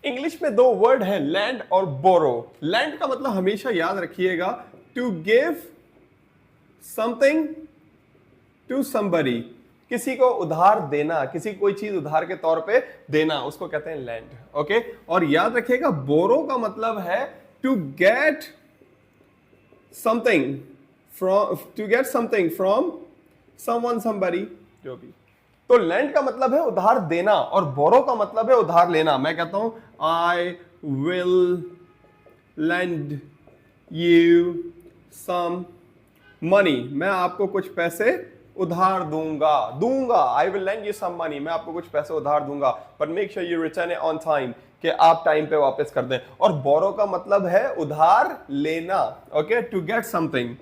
English में दो word है लैंड और बोरो। लैंड का मतलब हमेशा याद रखिएगा to give something to somebody, किसी को उधार देना, किसी कोई चीज उधार के तौर पे देना, उसको कहते हैं लैंड। ओके, और याद रखिएगा बोरो का मतलब है to get something from someone somebody, जो भी। तो लैंड का मतलब है उधार देना और बोरो का मतलब है उधार लेना। मैं कहता हूं I will lend you some money, मैं आपको कुछ पैसे उधार दूंगा। I will lend you some money, मैं आपको कुछ पैसे उधार दूंगा, but make sure you return it on time, कि आप टाइम पे वापस कर दें। और बोरो का मतलब है उधार लेना। ओके, टू गेट समथिंग,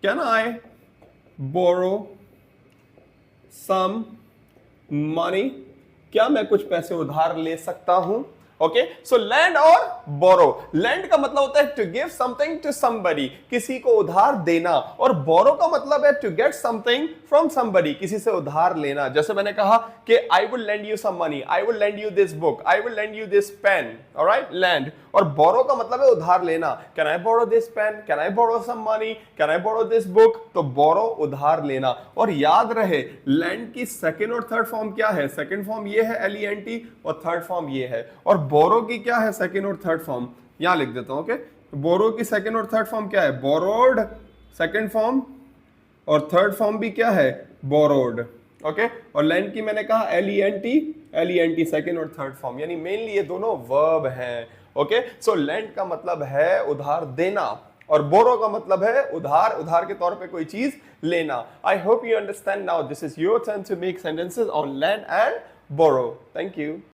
क्या ना, आई बोरो सम मनी, क्या मैं कुछ पैसे उधार ले सकता हूं। ओके, सो लैंड और बोरो। लैंड का मतलब होता है to give something to somebody, किसी को उधार देना, और बोरो का मतलब है to get something from somebody, किसी से उधार लेना। जैसे मैंने कहा कि I will lend you some money, I will lend you this book, I will lend you this pen. Alright, land. और बोरो का मतलब है उधार लेना। Can I borrow this pen, can I borrow some money, can I borrow this book. तो borrow उधार लेना। और याद रहे लैंड की सेकंड और थर्ड फॉर्म क्या है। सेकंड फॉर्म ये है LENT और थर्ड फॉर्म ये है। और बोरो की क्या है सेकंड और थर्ड फॉर्म, यहां लिख देता हूं। ओके, बोरो की सेकंड और थर्ड फॉर्म क्या है, बोरोड सेकंड फॉर्म, और थर्ड फॉर्म भी क्या है, बोरोड। ओके, और लैंड की मैंने कहा LENT सेकंड और थर्ड फॉर्म, यानी मेनली ये दोनों वर्ब हैं। ओके, सो लैंड का मतलब है उधार देना और बोरो का मतलब है उधार के तौर पे कोई चीज लेना। I hope you understand now. This is your turn to make sentences on land and borrow. Thank you.